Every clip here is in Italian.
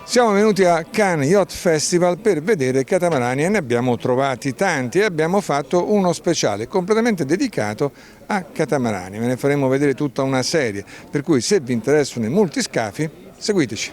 Siamo venuti a Cannes Yacht Festival per vedere catamarani e ne abbiamo trovati tanti e abbiamo fatto uno speciale completamente dedicato a catamarani. Ve ne faremo vedere tutta una serie, per cui se vi interessano i multiscafi, seguiteci.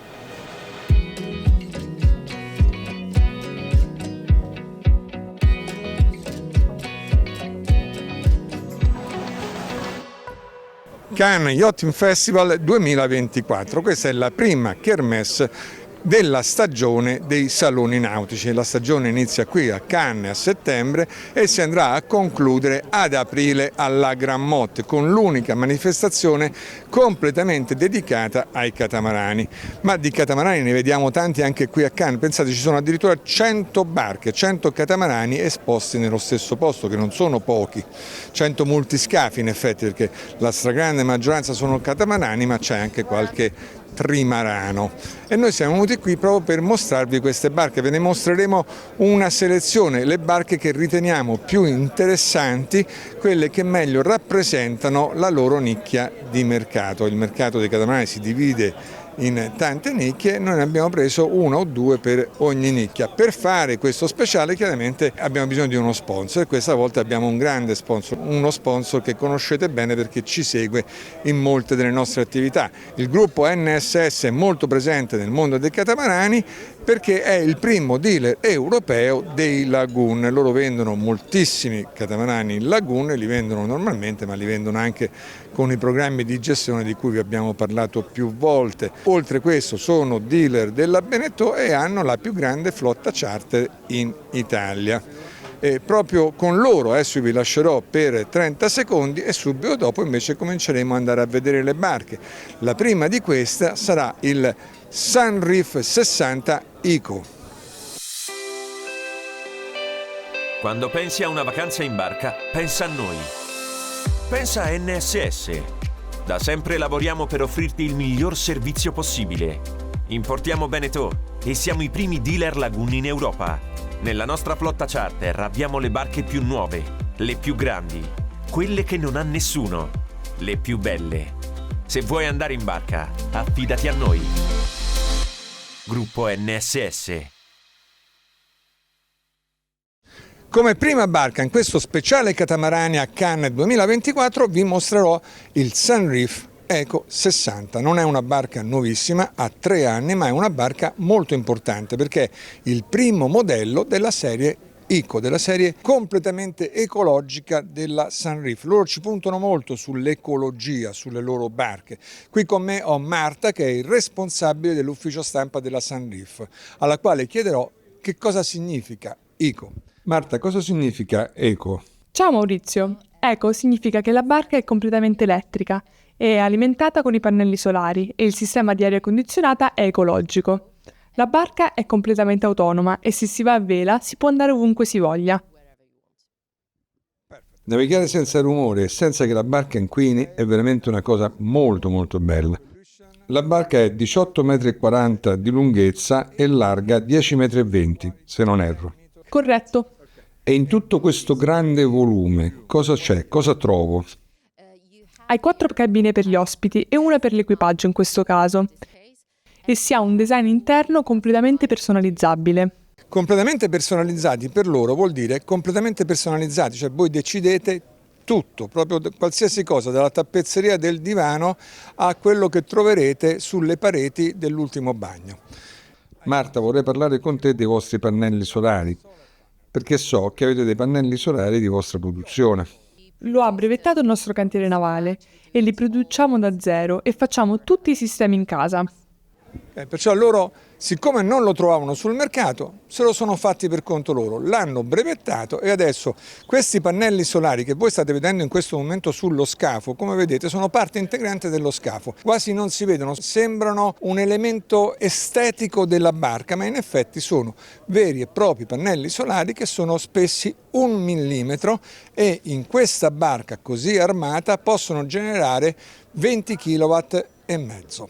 Cannes Yachting Festival 2024, questa è la prima kermesse della stagione dei saloni nautici. La stagione inizia qui a Cannes a settembre e si andrà a concludere ad aprile alla Grand Motte con l'unica manifestazione completamente dedicata ai catamarani. Ma di catamarani ne vediamo tanti anche qui a Cannes, pensate ci sono addirittura 100 barche, 100 catamarani esposti nello stesso posto, che non sono pochi, 100 multiscafi in effetti, perché la stragrande maggioranza sono catamarani ma c'è anche qualche trimarano e noi siamo venuti qui proprio per mostrarvi queste barche. Ve ne mostreremo una selezione, le barche che riteniamo più interessanti, quelle che meglio rappresentano la loro nicchia di mercato. Il mercato dei catamarani si divide in tante nicchie, noi ne abbiamo preso una o due per ogni nicchia. Per fare questo speciale chiaramente abbiamo bisogno di uno sponsor e questa volta abbiamo un grande sponsor, uno sponsor che conoscete bene perché ci segue in molte delle nostre attività. Il gruppo NSS è molto presente nel mondo dei catamarani perché è il primo dealer europeo dei lagoon. Loro vendono moltissimi catamarani in lagoon, li vendono normalmente ma li vendono anche con i programmi di gestione di cui vi abbiamo parlato più volte. Oltre a questo sono dealer della Beneteau e hanno la più grande flotta charter in Italia. E proprio con loro adesso vi lascerò per 30 secondi e subito dopo invece cominceremo ad andare a vedere le barche. La prima di questa sarà il Sunreef 60 Eco. Quando pensi a una vacanza in barca, pensa a noi. Pensa a NSS. Da sempre lavoriamo per offrirti il miglior servizio possibile. Importiamo Beneteau e siamo i primi dealer lagoon in Europa. Nella nostra flotta charter abbiamo le barche più nuove, le più grandi, quelle che non ha nessuno, le più belle. Se vuoi andare in barca, affidati a noi. Gruppo NSS. Come prima barca in questo speciale catamarani a Cannes 2024 vi mostrerò il Sunreef Eco 60. Non è una barca nuovissima, ha 3 anni, ma è una barca molto importante perché è il primo modello della serie Eco, della serie completamente ecologica della Sunreef. Loro ci puntano molto sull'ecologia, sulle loro barche. Qui con me ho Marta che è il responsabile dell'ufficio stampa della Sunreef, alla quale chiederò che cosa significa Eco. Marta, cosa significa eco? Ciao Maurizio, eco significa che la barca è completamente elettrica, è alimentata con i pannelli solari e il sistema di aria condizionata è ecologico. La barca è completamente autonoma e se si va a vela si può andare ovunque si voglia. Navigare senza rumore e senza che la barca inquini è veramente una cosa molto molto bella. La barca è 18,40 m di lunghezza e larga 10,20 m, se non erro. Corretto. E in tutto questo grande volume cosa c'è? Cosa trovo? Hai 4 cabine per gli ospiti e una per l'equipaggio in questo caso. E si ha un design interno completamente personalizzabile. Completamente personalizzati per loro vuol dire completamente personalizzati, cioè voi decidete tutto, proprio qualsiasi cosa, dalla tappezzeria del divano a quello che troverete sulle pareti dell'ultimo bagno. Marta, vorrei parlare con te dei vostri pannelli solari, perché so che avete dei pannelli solari di vostra produzione. Lo ha brevettato il nostro cantiere navale e li produciamo da zero e facciamo tutti i sistemi in casa. Perciò loro, siccome non lo trovavano sul mercato, se lo sono fatti per conto loro, l'hanno brevettato e adesso questi pannelli solari che voi state vedendo in questo momento sullo scafo, come vedete, sono parte integrante dello scafo. Quasi non si vedono, sembrano un elemento estetico della barca, ma in effetti sono veri e propri pannelli solari che sono spessi 1 millimetro e in questa barca così armata possono generare 20 kW e mezzo.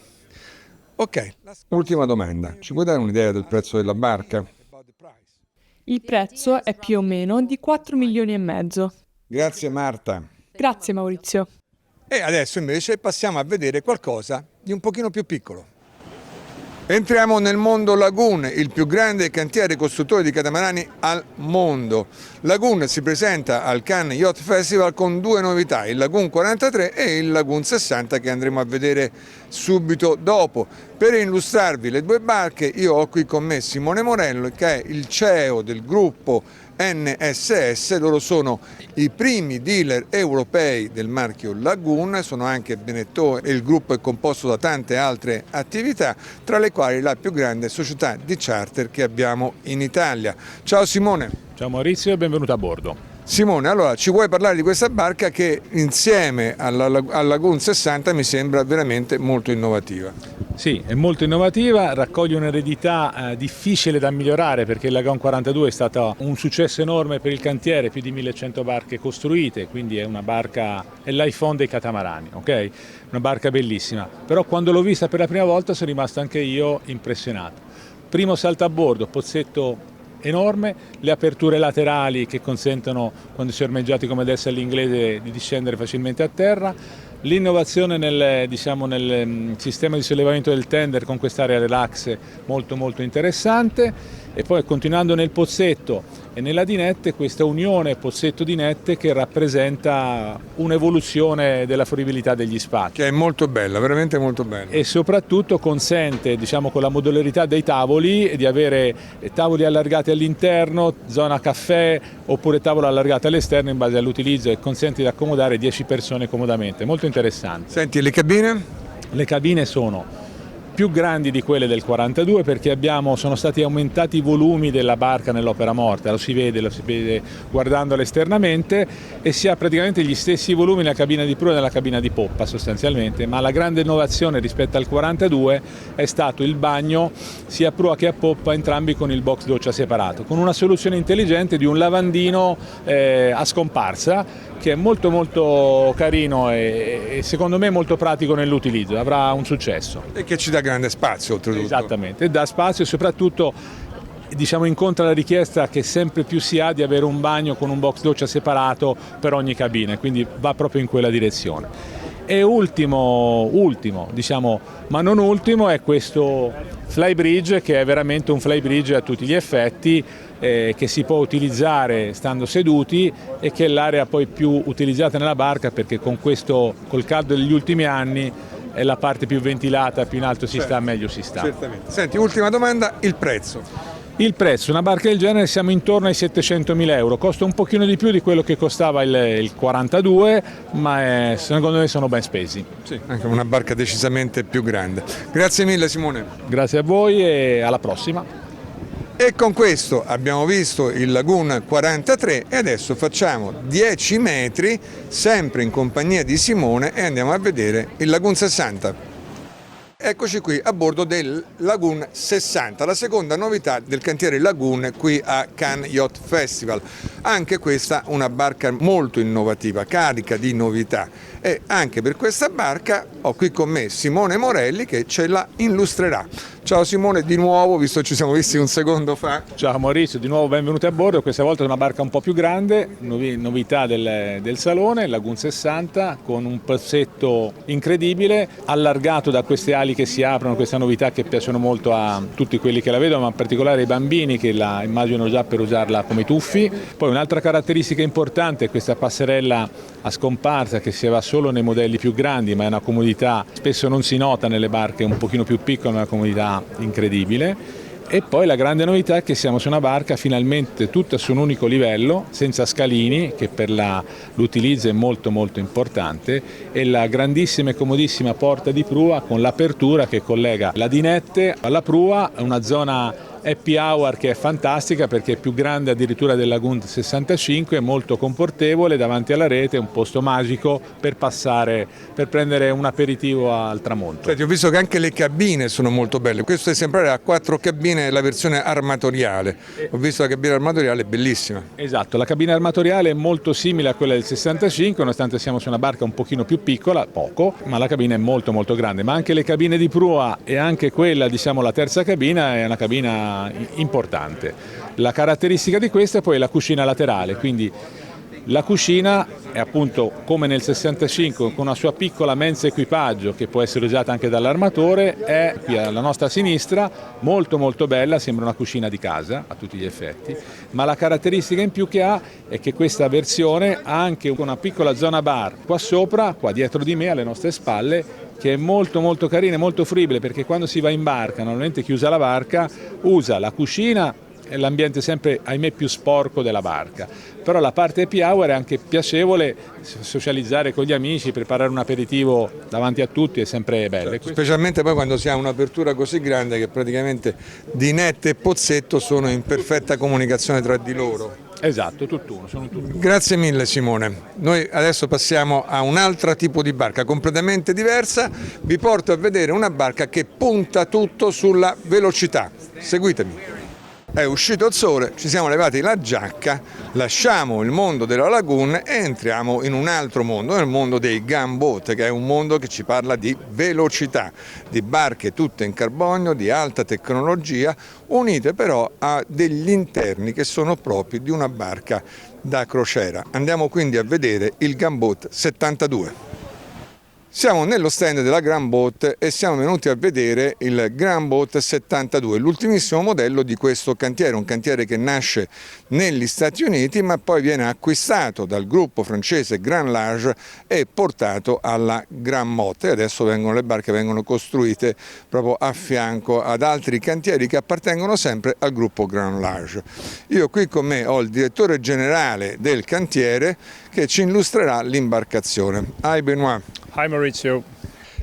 Ok, ultima domanda. Ci puoi dare un'idea del prezzo della barca? Il prezzo è più o meno di 4,5 milioni. Grazie Marta. Grazie Maurizio. E adesso invece passiamo a vedere qualcosa di un pochino più piccolo. Entriamo nel mondo Lagoon, il più grande cantiere costruttore di catamarani al mondo. Lagoon si presenta al Cannes Yacht Festival con due novità, il Lagoon 43 e il Lagoon 60 che andremo a vedere subito dopo. Per illustrarvi le due barche io ho qui con me Simone Morello che è il CEO del gruppo NSS, loro sono i primi dealer europei del marchio Lagoon, sono anche benettori e il gruppo è composto da tante altre attività, tra le quali la più grande società di charter che abbiamo in Italia. Ciao Simone. Ciao Maurizio e benvenuto a bordo. Simone, allora ci vuoi parlare di questa barca che insieme al Lagoon 60 mi sembra veramente molto innovativa? Sì, è molto innovativa, raccoglie un'eredità difficile da migliorare perché il Lagoon 42 è stato un successo enorme per il cantiere, più di 1100 barche costruite, quindi è l'iPhone dei catamarani, ok? Una barca bellissima, però quando l'ho vista per la prima volta sono rimasto anche io impressionato. Primo salto a bordo, pozzetto enorme, le aperture laterali che consentono, quando si è ormeggiati come adesso all'inglese, di discendere facilmente a terra, l'innovazione nel sistema di sollevamento del tender con quest'area relax molto molto interessante, e poi continuando nel pozzetto e nella dinette, questa unione pozzetto-dinette che rappresenta un'evoluzione della fruibilità degli spazi. Che è molto bella, veramente molto bella. E soprattutto consente, con la modularità dei tavoli, di avere tavoli allargati all'interno, zona caffè, oppure tavolo allargato all'esterno in base all'utilizzo, e consente di accomodare 10 persone comodamente. Molto interessante. Senti, le cabine? Le cabine sono più grandi di quelle del 42 perché sono stati aumentati i volumi della barca nell'opera morta, lo si vede guardandola esternamente, e si ha praticamente gli stessi volumi nella cabina di prua e nella cabina di poppa sostanzialmente, ma la grande innovazione rispetto al 42 è stato il bagno sia a prua che a poppa, entrambi con il box doccia separato, con una soluzione intelligente di un lavandino a scomparsa che è molto molto carino e secondo me molto pratico nell'utilizzo, avrà un successo. E che ci dà grande spazio oltretutto. Esattamente, dà spazio e soprattutto incontra la richiesta che sempre più si ha di avere un bagno con un box doccia separato per ogni cabina, quindi va proprio in quella direzione. E ultimo, ma non ultimo, è questo flybridge, che è veramente un flybridge a tutti gli effetti, che si può utilizzare stando seduti e che è l'area poi più utilizzata nella barca perché col caldo degli ultimi anni è la parte più ventilata, più in alto si sta, meglio si sta. Certamente. Senti, ultima domanda, il prezzo. Il prezzo, una barca del genere siamo intorno ai 700.000 euro, costa un pochino di più di quello che costava il 42, ma secondo me sono ben spesi. Sì, anche una barca decisamente più grande. Grazie mille Simone. Grazie a voi e alla prossima. E con questo abbiamo visto il Lagoon 43 e adesso facciamo 10 metri sempre in compagnia di Simone e andiamo a vedere il Lagoon 60. Eccoci qui a bordo del Lagoon 60, la seconda novità del cantiere Lagoon qui a Cannes Yacht Festival. Anche questa una barca molto innovativa, carica di novità, e anche per questa barca ho qui con me Simone Morelli che ce la illustrerà. Ciao Simone, di nuovo, visto che ci siamo visti un secondo fa. Ciao Maurizio, di nuovo benvenuti a bordo. Questa volta è una barca un po' più grande, novità del salone, il Lagoon 60, con un pozzetto incredibile, allargato da queste ali che si aprono, questa novità che piacciono molto a tutti quelli che la vedono, ma in particolare ai bambini che la immaginano già per usarla come tuffi. Poi un'altra caratteristica importante è questa passerella a scomparsa che si va solo nei modelli più grandi, ma è una comodità, spesso non si nota nelle barche un pochino più piccole, una comodità incredibile. E poi la grande novità è che siamo su una barca finalmente tutta su un unico livello, senza scalini, che per l'utilizzo è molto molto importante, e la grandissima e comodissima porta di prua con l'apertura che collega la dinette alla prua, una zona happy hour che è fantastica perché è più grande addirittura del Lagoon 65, è molto confortevole davanti alla rete, è un posto magico per prendere un aperitivo al tramonto. Senti, ho visto che anche le cabine sono molto belle, questo esemplare ha 4 cabine, la versione armatoriale, ho visto la cabina armatoriale, è bellissima. Esatto, la cabina armatoriale è molto simile a quella del 65, nonostante siamo su una barca un pochino più piccola, poco, ma la cabina è molto molto grande, ma anche le cabine di prua e anche quella, la terza cabina è una cabina importante. La caratteristica di questa è poi la cucina laterale, quindi La cucina è appunto come nel 65 con una sua piccola mensa equipaggio che può essere usata anche dall'armatore, è qui alla nostra sinistra, molto molto bella, sembra una cucina di casa a tutti gli effetti, ma la caratteristica in più che ha è che questa versione ha anche una piccola zona bar qua sopra, qua dietro di me alle nostre spalle, che è molto molto carina e molto fruibile, perché quando si va in barca, normalmente chiusa la barca, usa la cucina e l'ambiente sempre, ahimè, più sporco della barca. Però la parte happy hour è anche piacevole, socializzare con gli amici, preparare un aperitivo davanti a tutti è sempre bello. Certo, specialmente poi quando si ha un'apertura così grande che praticamente Dinette e Pozzetto sono in perfetta comunicazione tra di loro. Esatto, tutt'uno, sono tutt'uno. Grazie mille Simone. Noi adesso passiamo a un altro tipo di barca completamente diversa. Vi porto a vedere una barca che punta tutto sulla velocità. Seguitemi. È uscito il sole, ci siamo levati la giacca, lasciamo il mondo della lagoon e entriamo in un altro mondo, nel mondo dei gunboat, che è un mondo che ci parla di velocità, di barche tutte in carbonio, di alta tecnologia, unite però a degli interni che sono propri di una barca da crociera. Andiamo quindi a vedere il Gunboat 72. Siamo nello stand della Gunboat e siamo venuti a vedere il Gunboat 72, l'ultimissimo modello di questo cantiere, un cantiere che nasce negli Stati Uniti ma poi viene acquistato dal gruppo francese Grand Large e portato alla Gunboat, e adesso le barche vengono costruite proprio a fianco ad altri cantieri che appartengono sempre al gruppo Grand Large. Io qui con me ho il direttore generale del cantiere che ci illustrerà l'imbarcazione. Hi Benoit. Hi Maurizio.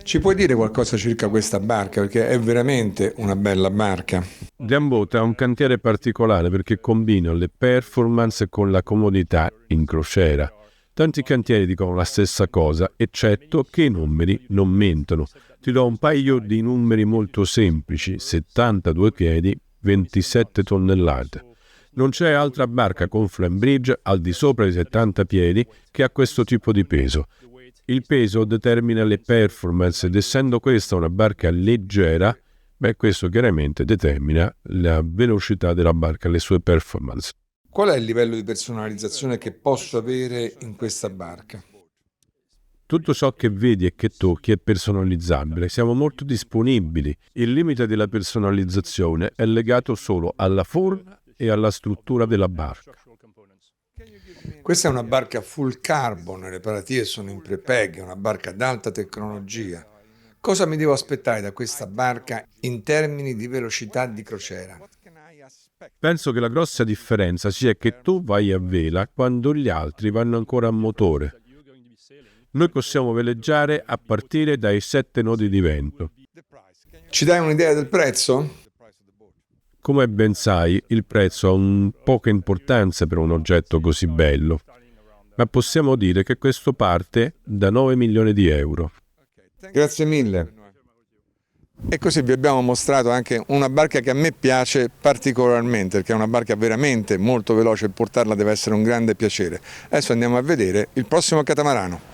Ci puoi dire qualcosa circa questa barca? Perché è veramente una bella barca. Gunboat è un cantiere particolare perché combina le performance con la comodità in crociera. Tanti cantieri dicono la stessa cosa, eccetto che i numeri non mentono. Ti do un paio di numeri molto semplici: 72 piedi, 27 tonnellate. Non c'è altra barca con Flambridge al di sopra di 70 piedi che ha questo tipo di peso. Il peso determina le performance ed essendo questa una barca leggera, questo chiaramente determina la velocità della barca, le sue performance. Qual è il livello di personalizzazione che posso avere in questa barca? Tutto ciò che vedi e che tocchi è personalizzabile, siamo molto disponibili. Il limite della personalizzazione è legato solo alla forma e alla struttura della barca. Questa è una barca full carbon, le paratie sono in prepeg, è una barca ad alta tecnologia. Cosa mi devo aspettare da questa barca in termini di velocità di crociera? Penso che la grossa differenza sia che tu vai a vela quando gli altri vanno ancora a motore. Noi possiamo veleggiare a partire dai 7 nodi di vento. Ci dai un'idea del prezzo? Come ben sai, il prezzo ha poca importanza per un oggetto così bello, ma possiamo dire che questo parte da 9 milioni di euro. Grazie mille. E così vi abbiamo mostrato anche una barca che a me piace particolarmente, perché è una barca veramente molto veloce e portarla deve essere un grande piacere. Adesso andiamo a vedere il prossimo catamarano.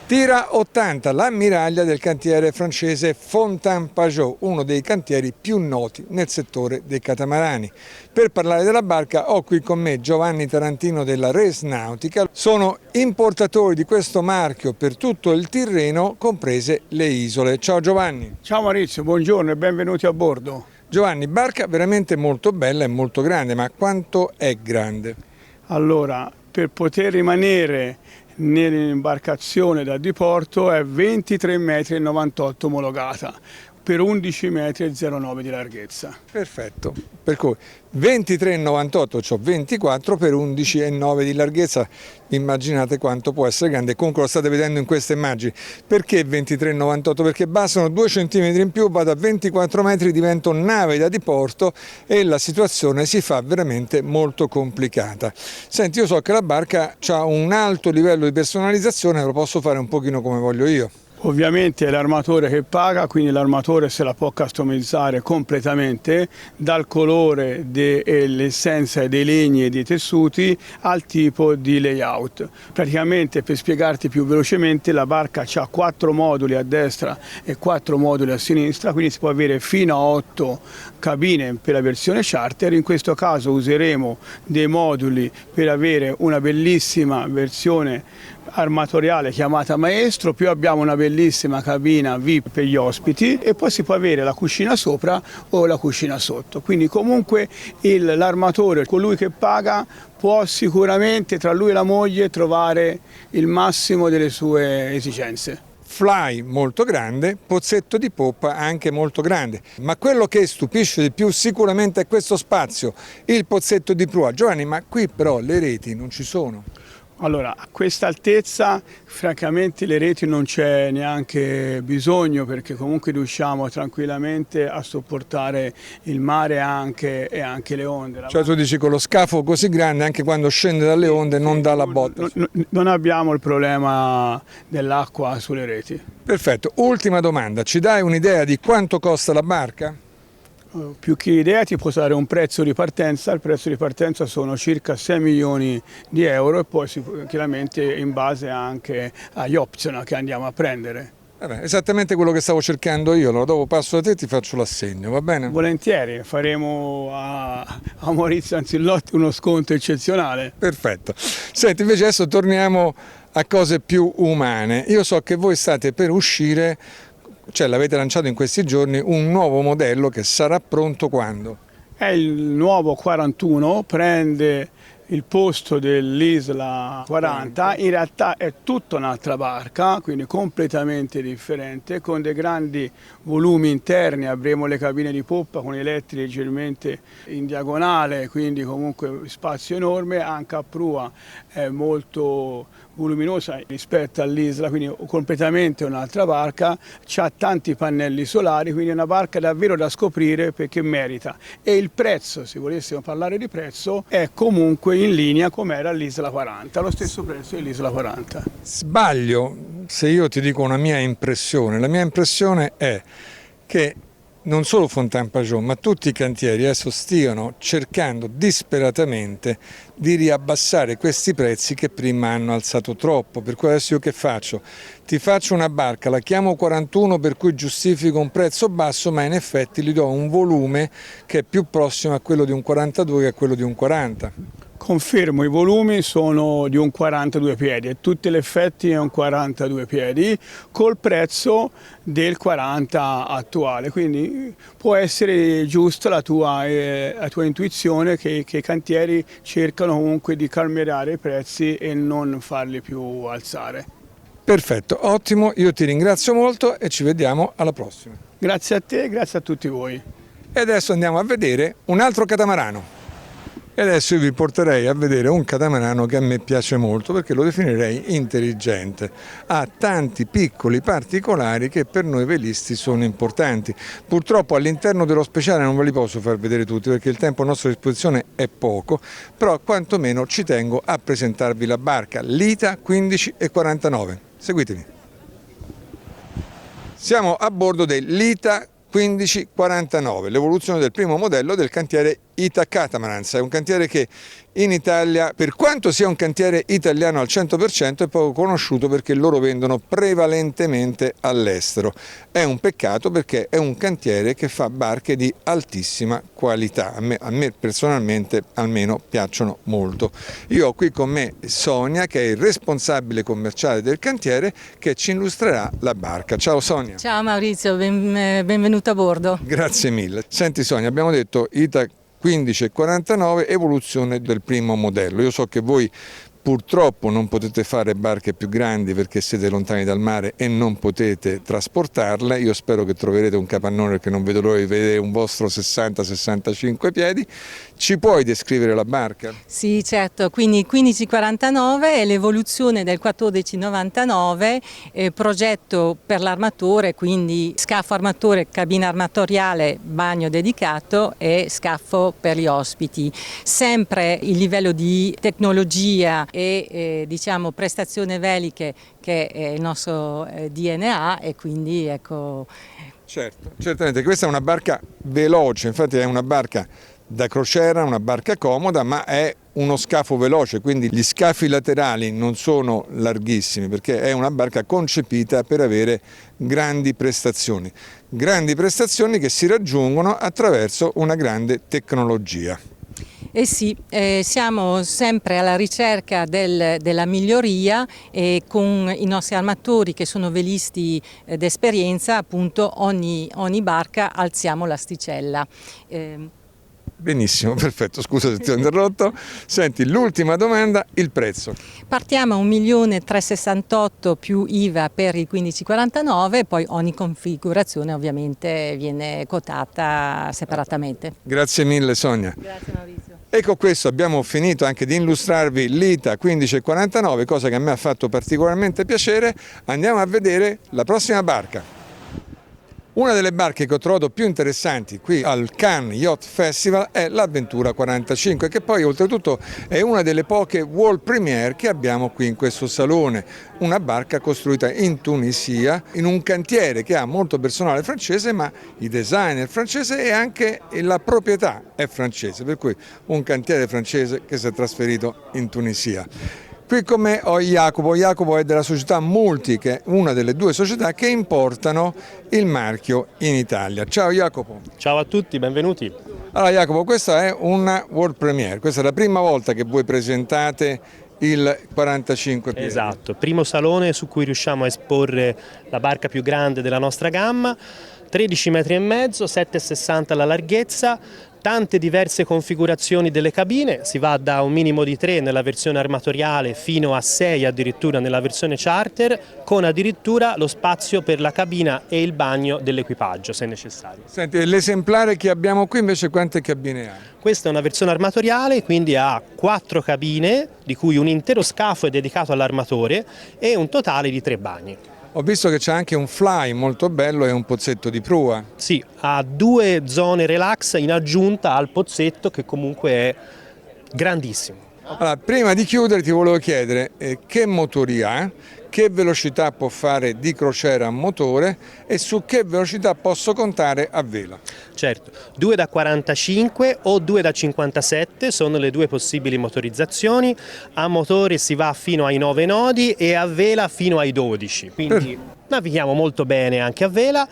Tira 80, l'ammiraglia del cantiere francese Fontaine-Pajot, uno dei cantieri più noti nel settore dei catamarani. Per parlare della barca ho qui con me Giovanni Tarantino della Res Nautica. Sono importatori di questo marchio per tutto il Tirreno, comprese le isole. Ciao Giovanni. Ciao Maurizio, buongiorno e benvenuti a bordo. Giovanni, barca veramente molto bella e molto grande, ma quanto è grande? Allora, per poter rimanere nell'imbarcazione da diporto è 23,98 m omologata per 11,09 m di larghezza. Perfetto, per cui 23,98, cioè 24 per 11,9 di larghezza, immaginate quanto può essere grande. Comunque lo state vedendo in queste immagini. Perché 23,98? Perché bastano 2 cm in più, vado a 24 metri, divento nave da diporto e la situazione si fa veramente molto complicata. Senti, io so che la barca ha un alto livello di personalizzazione, lo posso fare un pochino come voglio io. Ovviamente è l'armatore che paga, quindi l'armatore se la può customizzare completamente, dal colore dell'essenza dei legni e dei tessuti al tipo di layout. Praticamente, per spiegarti più velocemente, la barca ha 4 moduli a destra e 4 moduli a sinistra, quindi si può avere fino a 8 cabine per la versione charter. In questo caso useremo dei moduli per avere una bellissima versione armatoriale chiamata Maestro, più abbiamo una bellissima cabina VIP per gli ospiti e poi si può avere la cucina sopra o la cucina sotto. Quindi comunque l'armatore, colui che paga, può sicuramente tra lui e la moglie trovare il massimo delle sue esigenze. Fly molto grande, pozzetto di poppa anche molto grande, ma quello che stupisce di più sicuramente è questo spazio, il pozzetto di prua. Giovanni, ma qui però le reti non ci sono. Allora, a questa altezza francamente le reti non c'è neanche bisogno, perché comunque riusciamo tranquillamente a sopportare il mare e anche le onde. Cioè tu dici con lo scafo così grande anche quando scende dalle onde non dà la botta. Non abbiamo il problema dell'acqua sulle reti. Perfetto, ultima domanda, ci dai un'idea di quanto costa la barca? Più che idea ti posso dare un prezzo di partenza, il prezzo di partenza sono circa 6 milioni di euro e poi chiaramente in base anche agli optional che andiamo a prendere. Esattamente quello che stavo cercando io, allora dopo passo da te e ti faccio l'assegno, va bene? Volentieri, faremo a Maurizio Anzillotti uno sconto eccezionale. Perfetto. Senti, invece adesso torniamo a cose più umane. Io so che voi state per uscire, cioè l'avete lanciato in questi giorni, un nuovo modello che sarà pronto quando? È il nuovo 41, prende il posto dell'Isla 40, in realtà è tutta un'altra barca, quindi completamente differente, con dei grandi volumi interni, avremo le cabine di poppa con i letti leggermente in diagonale, quindi comunque spazio enorme, anche a prua è molto voluminosa rispetto all'Isla, quindi completamente un'altra barca, ha tanti pannelli solari, quindi è una barca davvero da scoprire perché merita. E il prezzo, se volessimo parlare di prezzo, è comunque in linea come era l'Isla 40, lo stesso prezzo dell'Isla 40. Sbaglio se io ti dico una mia impressione, la mia impressione è che non solo Fontaine-Pajot, ma tutti i cantieri adesso stiano cercando disperatamente di riabbassare questi prezzi che prima hanno alzato troppo. Per cui adesso io che faccio? Ti faccio una barca, la chiamo 41 per cui giustifico un prezzo basso, ma in effetti gli do un volume che è più prossimo a quello di un 42 che a quello di un 40. Confermo, i volumi sono di un 42 piedi e tutti gli effetti è un 42 piedi col prezzo del 40 attuale, quindi può essere giusta la tua intuizione che i cantieri cercano comunque di calmierare i prezzi e non farli più alzare. Perfetto, ottimo, io ti ringrazio molto e ci vediamo alla prossima. Grazie a te e grazie a tutti voi. E adesso andiamo a vedere un altro catamarano. E adesso io vi porterei a vedere un catamarano che a me piace molto perché lo definirei intelligente. Ha tanti piccoli particolari che per noi velisti sono importanti. Purtroppo all'interno dello speciale non ve li posso far vedere tutti perché il tempo a nostra disposizione è poco, però quantomeno ci tengo a presentarvi la barca Lita 1549. Seguitemi. Siamo a bordo del Lita 1549, l'evoluzione del primo modello del cantiere Ita Catamarans. È un cantiere che in Italia, per quanto sia un cantiere italiano al 100%, è poco conosciuto perché loro vendono prevalentemente all'estero. È un peccato perché è un cantiere che fa barche di altissima qualità. A me personalmente almeno piacciono molto. Io ho qui con me Sonia, che è il responsabile commerciale del cantiere, che ci illustrerà la barca. Ciao Sonia. Ciao Maurizio, benvenuto a bordo. Grazie mille. Senti Sonia, abbiamo detto Ita 1549, evoluzione del primo modello. Io so che voi purtroppo non potete fare barche più grandi perché siete lontani dal mare e non potete trasportarle. Io spero che troverete un capannone perché non vedo l'ora di vedere un vostro 60-65 piedi. Ci puoi descrivere la barca? Sì, certo, quindi 1549 è l'evoluzione del 1499, progetto per l'armatore, quindi scafo armatore, cabina armatoriale, bagno dedicato e scafo per gli ospiti. Sempre il livello di tecnologia e diciamo prestazioni veliche che è il nostro DNA, e quindi ecco. Certo, certamente questa è una barca veloce, infatti è una barca da crociera, una barca comoda, ma è uno scafo veloce, quindi gli scafi laterali non sono larghissimi perché è una barca concepita per avere grandi prestazioni che si raggiungono attraverso una grande tecnologia. Eh sì, siamo sempre alla ricerca della miglioria, e con i nostri armatori che sono velisti d'esperienza, appunto ogni barca alziamo l'asticella. Benissimo, perfetto, scusa se ti ho interrotto. Senti, l'ultima domanda, il prezzo. Partiamo a 1.368.000 più IVA per il 1549, poi ogni configurazione ovviamente viene quotata separatamente. Grazie mille Sonia. Grazie Maurizio. Ecco, questo abbiamo finito anche di illustrarvi l'ITA 1549, cosa che a me ha fatto particolarmente piacere. Andiamo a vedere la prossima barca. Una delle barche che ho trovato più interessanti qui al Cannes Yacht Festival è l'Avventura 45, che poi oltretutto è una delle poche world premiere che abbiamo qui in questo salone. Una barca costruita in Tunisia, in un cantiere che ha molto personale francese, ma i designer francese e anche la proprietà è francese, per cui un cantiere francese che si è trasferito in Tunisia. Qui con me ho Jacopo. Jacopo è della società Multi, che è una delle due società che importano il marchio in Italia. Ciao Jacopo. Ciao a tutti, benvenuti. Allora Jacopo, questa è una world premiere, questa è la prima volta che voi presentate il 45 piedi. Esatto, primo salone su cui riusciamo a esporre la barca più grande della nostra gamma, 13 metri e mezzo, 7,60 la larghezza, tante diverse configurazioni delle cabine, si va da un minimo di 3 nella versione armatoriale fino a 6 addirittura nella versione charter, con addirittura lo spazio per la cabina e il bagno dell'equipaggio se necessario. Senti, l'esemplare che abbiamo qui invece quante cabine ha? Questa è una versione armatoriale, quindi ha 4 cabine, di cui un intero scafo è dedicato all'armatore, e un totale di 3 bagni. Ho visto che c'è anche un fly molto bello e un pozzetto di prua. Sì, ha 2 zone relax in aggiunta al pozzetto, che comunque è grandissimo. Allora, prima di chiudere ti volevo chiedere che motori ha, che velocità può fare di crociera a motore e su che velocità posso contare a vela. Certo, 2 da 45 o 2 da 57 sono le due possibili motorizzazioni. A motore si va fino ai 9 nodi e a vela fino ai 12, quindi navighiamo molto bene anche a vela.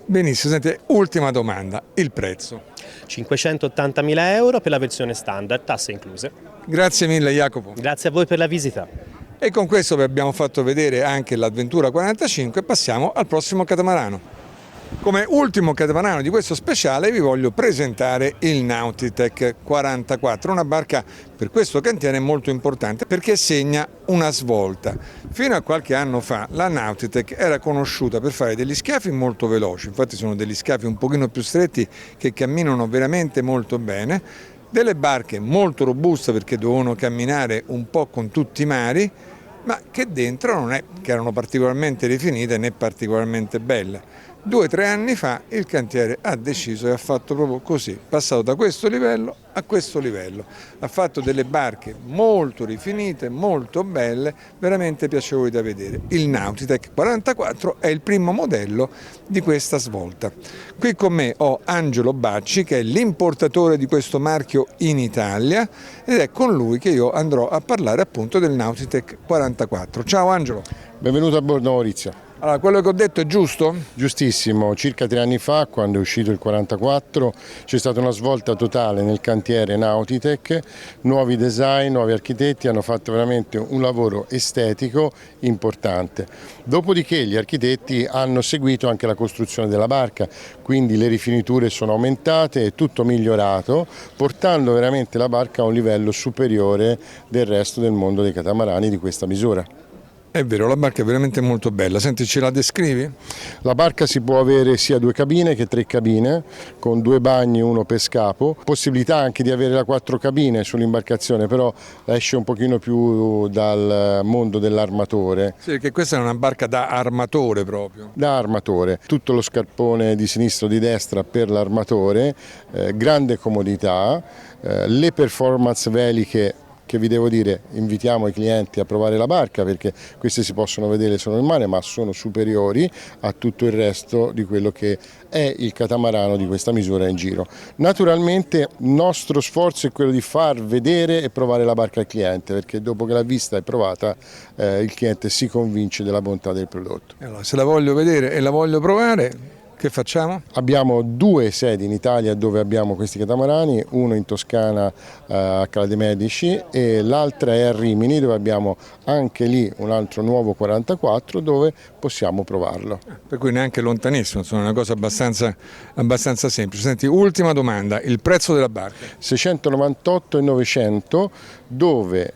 Benissimo, senti, ultima domanda, il prezzo. 580.000 euro per la versione standard, tasse incluse. Grazie mille Jacopo. Grazie a voi per la visita. E con questo vi abbiamo fatto vedere anche l'Avventura 45, passiamo al prossimo catamarano. Come ultimo catamarano di questo speciale vi voglio presentare il Nautitech 44, una barca per questo cantiere molto importante perché segna una svolta. Fino a qualche anno fa la Nautitech era conosciuta per fare degli scafi molto veloci, infatti sono degli scafi un pochino più stretti che camminano veramente molto bene, delle barche molto robuste perché dovevano camminare un po' con tutti i mari, ma che dentro non è che erano particolarmente rifinite né particolarmente belle. 2 o 3 anni fa il cantiere ha deciso e ha fatto proprio così, passato da questo livello a questo livello. Ha fatto delle barche molto rifinite, molto belle, veramente piacevoli da vedere. Il Nautitech 44 è il primo modello di questa svolta. Qui con me ho Angelo Bacci, che è l'importatore di questo marchio in Italia, ed è con lui che io andrò a parlare appunto del Nautitech 44. Ciao Angelo. Benvenuto a bordo Maurizio. Allora, quello che ho detto è giusto? Giustissimo, circa 3 anni fa, quando è uscito il 44, c'è stata una svolta totale nel cantiere Nautitech, nuovi design, nuovi architetti hanno fatto veramente un lavoro estetico importante. Dopodiché gli architetti hanno seguito anche la costruzione della barca, quindi le rifiniture sono aumentate, è tutto migliorato, portando veramente la barca a un livello superiore del resto del mondo dei catamarani di questa misura. È vero, la barca è veramente molto bella. Senti, ce la descrivi? La barca si può avere sia 2 cabine che 3 cabine, con 2 bagni, uno per scapo. Possibilità anche di avere la 4 cabine sull'imbarcazione, però esce un pochino più dal mondo dell'armatore. Sì, perché questa è una barca da armatore proprio. Da armatore, tutto lo scarpone di sinistra o di destra per l'armatore, grande comodità, le performance veliche che vi devo dire, invitiamo i clienti a provare la barca perché queste si possono vedere solo in mare, ma sono superiori a tutto il resto di quello che è il catamarano di questa misura in giro. Naturalmente il nostro sforzo è quello di far vedere e provare la barca al cliente, perché dopo che l'ha vista e provata il cliente si convince della bontà del prodotto. Allora, se la voglio vedere e la voglio provare, che facciamo? Abbiamo 2 sedi in Italia dove abbiamo questi catamarani, uno in Toscana a Cala de' Medici e l'altra è a Rimini, dove abbiamo anche lì un altro nuovo 44 dove possiamo provarlo. Per cui neanche lontanissimo, insomma, è una cosa abbastanza semplice. Senti, ultima domanda, il prezzo della barca? 698,900, dove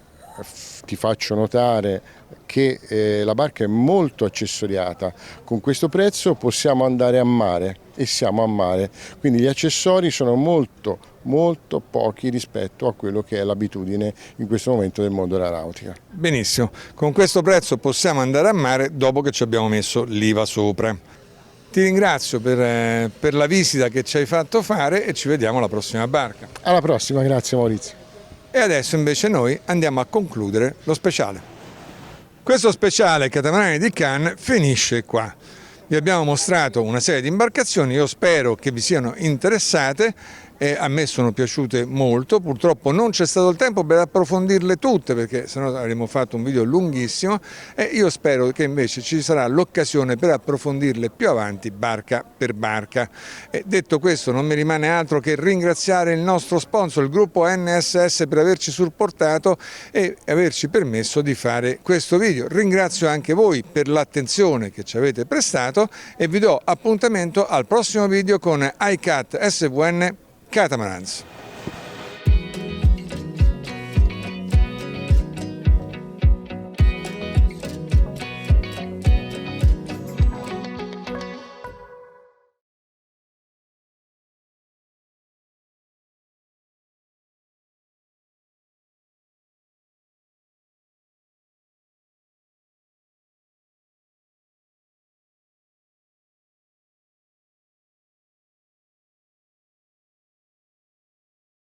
ti faccio notare che la barca è molto accessoriata. Con questo prezzo possiamo andare a mare e siamo a mare, quindi gli accessori sono molto pochi rispetto a quello che è l'abitudine in questo momento del mondo della nautica. Benissimo, con questo prezzo possiamo andare a mare dopo che ci abbiamo messo l'IVA sopra. Ti ringrazio per la visita che ci hai fatto fare e ci vediamo alla prossima barca. Alla prossima, grazie Maurizio. E adesso invece noi andiamo a concludere lo speciale. Questo speciale Catamarani di Cannes finisce qua. Vi abbiamo mostrato una serie di imbarcazioni, io spero che vi siano interessate. A me sono piaciute molto, purtroppo non c'è stato il tempo per approfondirle tutte perché sennò avremmo fatto un video lunghissimo e io spero che invece ci sarà l'occasione per approfondirle più avanti barca per barca. Detto questo non mi rimane altro che ringraziare il nostro sponsor, il gruppo NSS, per averci supportato e averci permesso di fare questo video. Ringrazio anche voi per l'attenzione che ci avete prestato e vi do appuntamento al prossimo video con iCat SVN Catamarans.